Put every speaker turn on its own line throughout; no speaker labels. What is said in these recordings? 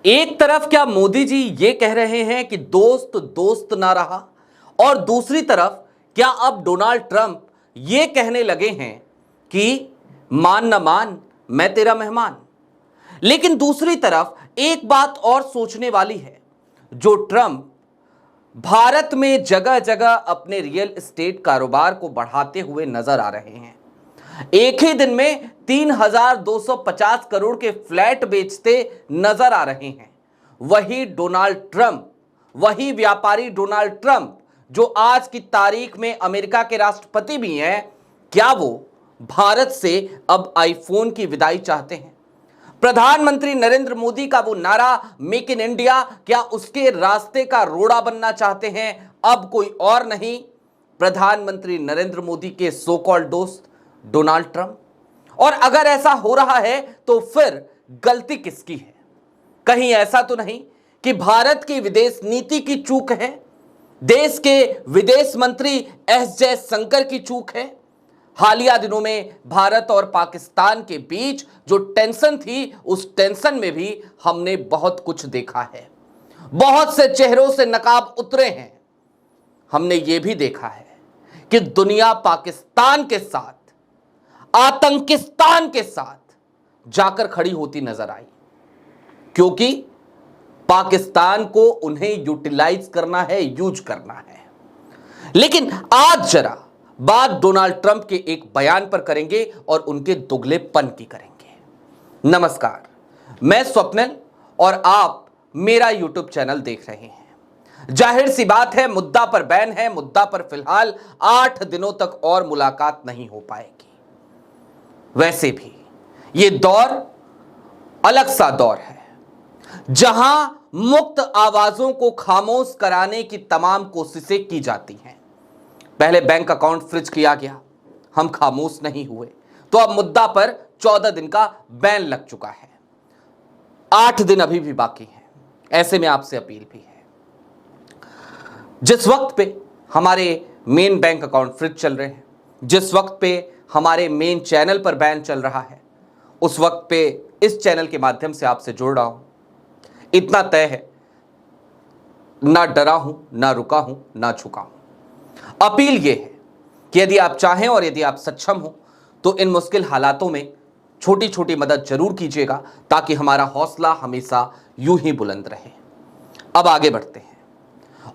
एक तरफ क्या मोदी जी ये कह रहे हैं कि दोस्त दोस्त ना रहा, और दूसरी तरफ क्या अब डोनाल्ड ट्रंप ये कहने लगे हैं कि मान न मान मैं तेरा मेहमान। लेकिन दूसरी तरफ एक बात और सोचने वाली है, जो ट्रंप भारत में जगह जगह अपने रियल एस्टेट कारोबार को बढ़ाते हुए नजर आ रहे हैं। एक ही दिन में 3,250 करोड़ के फ्लैट बेचते नजर आ रहे हैं। वही डोनाल्ड ट्रंप, वही व्यापारी डोनाल्ड ट्रंप, जो आज की तारीख में अमेरिका के राष्ट्रपति भी हैं, क्या वो भारत से अब आईफोन की विदाई चाहते हैं? प्रधानमंत्री नरेंद्र मोदी का वो नारा मेक इन इंडिया, क्या उसके रास्ते का रोड़ा बनना चाहते हैं अब कोई और नहीं, प्रधानमंत्री नरेंद्र मोदी के सो कॉल्ड दोस्त डोनाल्ड ट्रंप? और अगर ऐसा हो रहा है तो फिर गलती किसकी है? कहीं ऐसा तो नहीं कि भारत की विदेश नीति की चूक है, देश के विदेश मंत्री एस जयशंकर की चूक है? हालिया दिनों में भारत और पाकिस्तान के बीच जो टेंशन थी, उस टेंशन में भी हमने बहुत कुछ देखा है। बहुत से चेहरों से नकाब उतरे हैं। हमने ये भी देखा है कि दुनिया पाकिस्तान के साथ, आतंकिस्तान के साथ जाकर खड़ी होती नजर आई, क्योंकि पाकिस्तान को उन्हें यूटिलाइज करना है, यूज करना है। लेकिन आज जरा बात डोनाल्ड ट्रंप के एक बयान पर करेंगे और उनके दुगलेपन की करेंगे। नमस्कार, मैं स्वप्निल और आप मेरा यूट्यूब चैनल देख रहे हैं। जाहिर सी बात है, मुद्दा पर बैन है, मुद्दा पर फिलहाल 8 दिनों तक और मुलाकात नहीं हो पाएगी। वैसे भी ये दौर अलग सा दौर है, जहां मुक्त आवाजों को खामोश कराने की तमाम कोशिशें की जाती हैं। पहले बैंक अकाउंट फ्रीज किया गया, हम खामोश नहीं हुए, तो अब मुद्दा पर 14 दिन का बैन लग चुका है। 8 दिन अभी भी बाकी हैं। ऐसे में आपसे अपील भी है, जिस वक्त पे हमारे मेन बैंक अकाउंट फ्रीज चल रहे हैं, जिस वक्त पे हमारे मेन चैनल पर बैन चल रहा है, उस वक्त पे इस चैनल के माध्यम से आपसे जुड़ रहा हूं। इतना तय है, ना डरा हूं, ना रुका हूं, ना झुका हूं। अपील यह है कि यदि आप चाहें और यदि आप सक्षम हो तो इन मुश्किल हालातों में छोटी छोटी मदद जरूर कीजिएगा, ताकि हमारा हौसला हमेशा यूं ही बुलंद रहे। अब आगे बढ़ते हैं,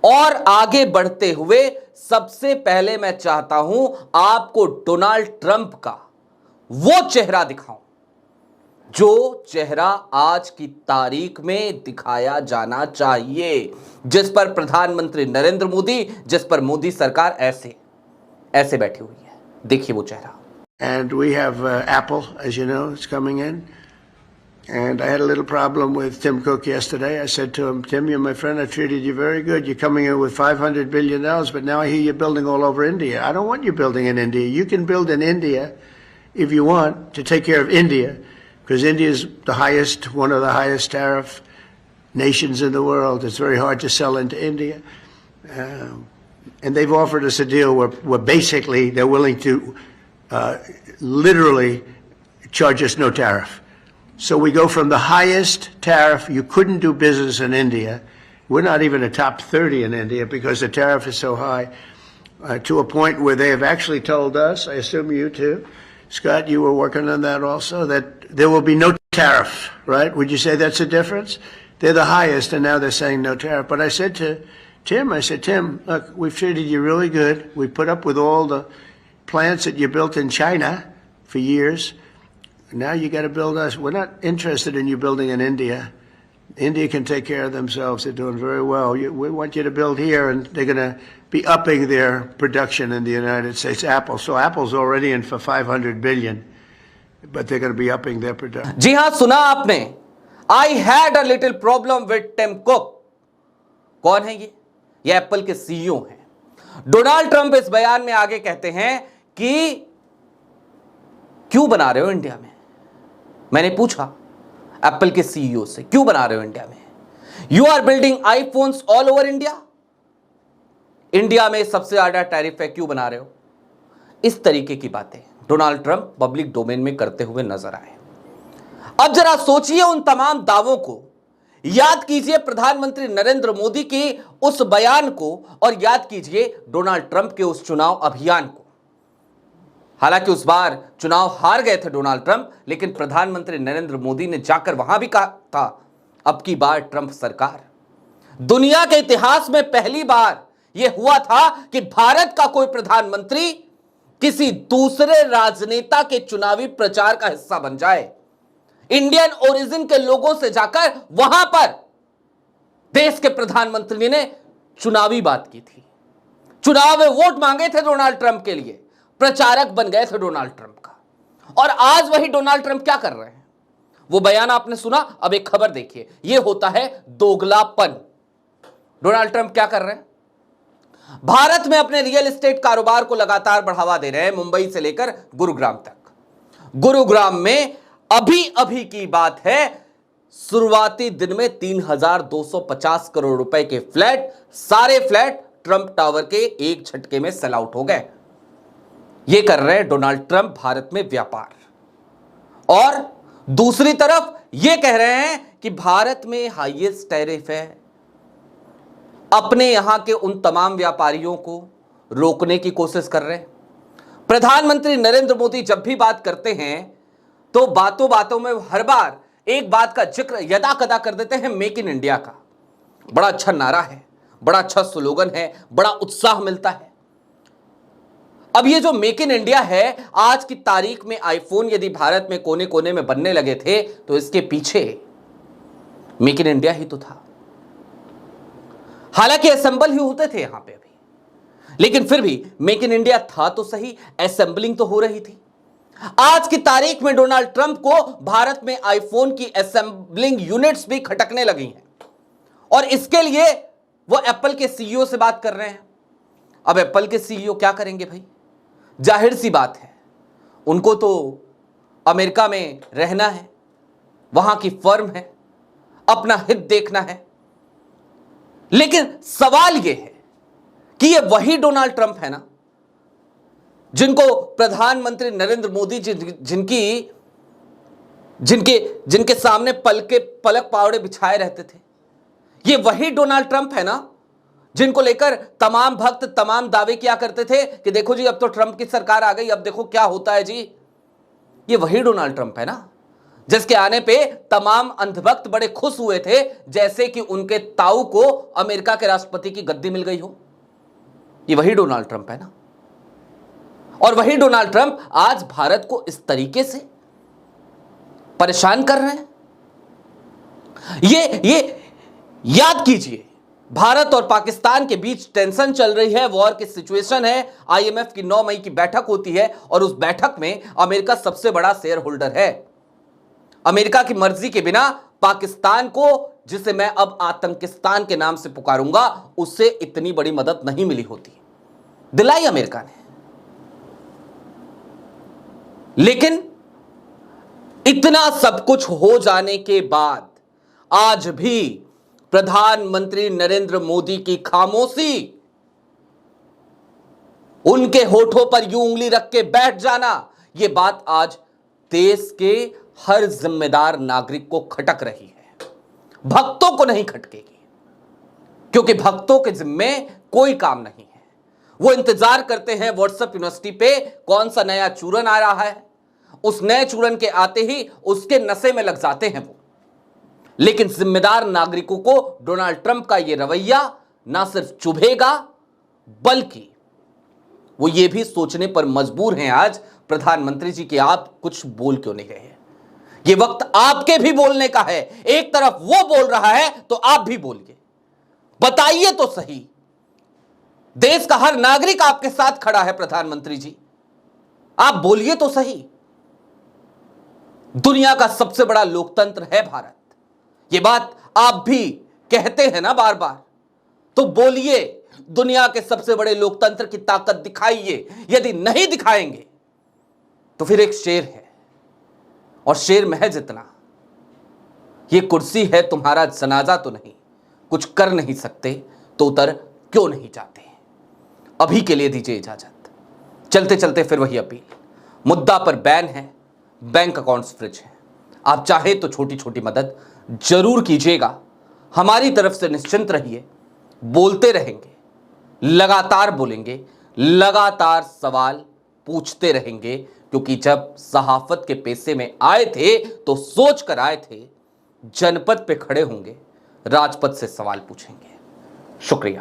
और आगे बढ़ते हुए सबसे पहले मैं चाहता हूं आपको डोनाल्ड ट्रंप का वो चेहरा दिखाऊं, जो चेहरा आज की तारीख में दिखाया जाना चाहिए, जिस पर प्रधानमंत्री नरेंद्र मोदी, जिस पर मोदी सरकार ऐसे ऐसे बैठी हुई है। देखिए वो चेहरा।
And we have Apple, as you know, it's coming in. And I had a little problem with Tim Cook yesterday. I said to him, Tim, you're my friend. I treated you very good. You're coming in with $500 billion, but now I hear you're building all over India. I don't want you building in India. You can build in India if you want to take care of India, because India is the highest, one of the highest tariff nations in the world. It's very hard to sell into India. And they've offered us a deal where basically they're willing to literally charge us no tariff. So we go from the highest tariff, you couldn't do business in India. We're not even a top 30 in India because the tariff is so high, to a point where they have actually told us, I assume you too, Scott, you were working on that also, that there will be no tariff, right? Would you say that's a difference? They're the highest, and now they're saying no tariff. But I said to Tim, Tim, look, we've treated you really good. We put up with all the plants that you built in China for years. Now you got to build us. We're not interested in you building in India. India can take care of themselves. They're doing very well. We want you to build here, and they're going to be upping their production in the United States. Apple. So Apple's already in for $500 billion, but they're going to be upping their production.
जी हाँ, सुना आपने। I had a little problem with Tim Cook. कौन है ये? ये Apple के CEO हैं। Donald Trump इस बयान में आगे कहते हैं कि क्यों बना रहे हो इंडिया में? मैंने पूछा एप्पल के सीईओ से, क्यों बना रहे हो इंडिया में? You are building iPhones all over India. India में सबसे ज्यादा टैरिफ है, क्यों बना रहे हो? इस तरीके की बातें डोनाल्ड ट्रंप पब्लिक डोमेन में करते हुए नजर आए। अब जरा सोचिए उन तमाम दावों को, याद कीजिए प्रधानमंत्री नरेंद्र मोदी के उस बयान को और याद कीजिए डोनाल्ड ट्रंप के उस चुनाव अभियान को। हालांकि उस बार चुनाव हार गए थे डोनाल्ड ट्रंप, लेकिन प्रधानमंत्री नरेंद्र मोदी ने जाकर वहां भी कहा था अब की बार ट्रंप सरकार। दुनिया के इतिहास में पहली बार यह हुआ था कि भारत का कोई प्रधानमंत्री किसी दूसरे राजनेता के चुनावी प्रचार का हिस्सा बन जाए। इंडियन ओरिजिन के लोगों से जाकर वहां पर देश के प्रधानमंत्री ने चुनावी बात की थी, चुनाव में वोट मांगे थे डोनाल्ड ट्रंप के लिए, प्रचारक बन गए थे डोनाल्ड ट्रंप का। और आज वही डोनाल्ड ट्रंप क्या कर रहे हैं? वो बयान आपने सुना, अब एक खबर देखिए। यह होता है दोगलापन। डोनाल्ड ट्रंप क्या कर रहे हैं? भारत में अपने रियल एस्टेट कारोबार को लगातार बढ़ावा दे रहे हैं, मुंबई से लेकर गुरुग्राम तक। गुरुग्राम में अभी की बात है, शुरुआती दिन में 3,250 करोड़ रुपए के फ्लैट, सारे फ्लैट ट्रंप टावर के एक झटके में सेल आउट हो गए। ये कर रहे हैं डोनाल्ड ट्रंप भारत में व्यापार। और दूसरी तरफ ये कह रहे हैं कि भारत में हाईएस्ट टैरिफ है, अपने यहां के उन तमाम व्यापारियों को रोकने की कोशिश कर रहे हैं। प्रधानमंत्री नरेंद्र मोदी जब भी बात करते हैं तो बातों बातों में हर बार एक बात का जिक्र यदा कदा कर देते हैं, मेक इन इंडिया का। बड़ा अच्छा नारा है, बड़ा अच्छा स्लोगन है, बड़ा उत्साह मिलता है। अब ये जो मेक इन इंडिया है, आज की तारीख में आईफोन यदि भारत में कोने कोने में बनने लगे थे तो इसके पीछे मेक इन इंडिया ही तो था। हालांकि असेंबल ही होते थे यहां पे अभी, लेकिन फिर भी मेक इन इंडिया था तो सही, असेंबलिंग तो हो रही थी। आज की तारीख में डोनाल्ड ट्रंप को भारत में आईफोन की असेंबलिंग यूनिट्स भी खटकने लगी हैं और इसके लिए वो एप्पल के सीईओ से बात कर रहे हैं। अब एप्पल के सीईओ क्या करेंगे भाई? जाहिर सी बात है, उनको तो अमेरिका में रहना है, वहां की फर्म है, अपना हित देखना है। लेकिन सवाल यह है कि ये वही डोनाल्ड ट्रंप है ना जिनको प्रधानमंत्री नरेंद्र मोदी जिनके सामने पलक पावड़े बिछाए रहते थे। ये वही डोनाल्ड ट्रंप है ना जिनको लेकर तमाम भक्त तमाम दावे किया करते थे कि देखो जी अब तो ट्रंप की सरकार आ गई, अब देखो क्या होता है जी। ये वही डोनाल्ड ट्रंप है ना जिसके आने पे तमाम अंधभक्त बड़े खुश हुए थे, जैसे कि उनके ताऊ को अमेरिका के राष्ट्रपति की गद्दी मिल गई हो। ये वही डोनाल्ड ट्रंप है ना। और वही डोनाल्ड ट्रंप आज भारत को इस तरीके से परेशान कर रहे हैं। ये याद कीजिए, भारत और पाकिस्तान के बीच टेंशन चल रही है, वॉर की सिचुएशन है। आईएमएफ की 9 मई की बैठक होती है और उस बैठक में अमेरिका सबसे बड़ा शेयर होल्डर है। अमेरिका की मर्जी के बिना पाकिस्तान को, जिसे मैं अब आतंकिस्तान के नाम से पुकारूंगा, उससे इतनी बड़ी मदद नहीं मिली होती, दिलाई अमेरिका ने। लेकिन इतना सब कुछ हो जाने के बाद आज भी प्रधानमंत्री नरेंद्र मोदी की खामोशी, उनके होठों पर यूं उंगली रख के बैठ जाना, यह बात आज देश के हर जिम्मेदार नागरिक को खटक रही है। भक्तों को नहीं खटकेगी, क्योंकि भक्तों के जिम्मे कोई काम नहीं है। वो इंतजार करते हैं व्हाट्सएप यूनिवर्सिटी पे कौन सा नया चूरन आ रहा है, उस नए चूरन के आते ही उसके नशे में लग जाते हैं वो। लेकिन जिम्मेदार नागरिकों को डोनाल्ड ट्रंप का यह रवैया ना सिर्फ चुभेगा, बल्कि वो ये भी सोचने पर मजबूर हैं आज प्रधानमंत्री जी कि आप कुछ बोल क्यों नहीं रहे हैं। ये वक्त आपके भी बोलने का है। एक तरफ वो बोल रहा है तो आप भी बोलिए, बताइए तो सही। देश का हर नागरिक आपके साथ खड़ा है प्रधानमंत्री जी, आप बोलिए तो सही। दुनिया का सबसे बड़ा लोकतंत्र है भारत, ये बात आप भी कहते हैं ना बार बार, तो बोलिए, दुनिया के सबसे बड़े लोकतंत्र की ताकत दिखाइए। यदि नहीं दिखाएंगे तो फिर एक शेर है, और शेर महज इतना, ये कुर्सी है तुम्हारा जनाजा तो नहीं, कुछ कर नहीं सकते तो उतर क्यों नहीं जाते। अभी के लिए दीजिए इजाजत। चलते चलते फिर वही अपील, मुद्दा पर बैन है, बैंक अकाउंट्स फ्रिज है। आप चाहे तो छोटी छोटी मदद जरूर कीजिएगा, हमारी तरफ से निश्चिंत रहिए, बोलते रहेंगे, लगातार बोलेंगे, लगातार सवाल पूछते रहेंगे, क्योंकि जब सहाफत के पेशे में आए थे तो सोच कर आए थे जनपद पे खड़े होंगे, राजपथ से सवाल पूछेंगे। शुक्रिया।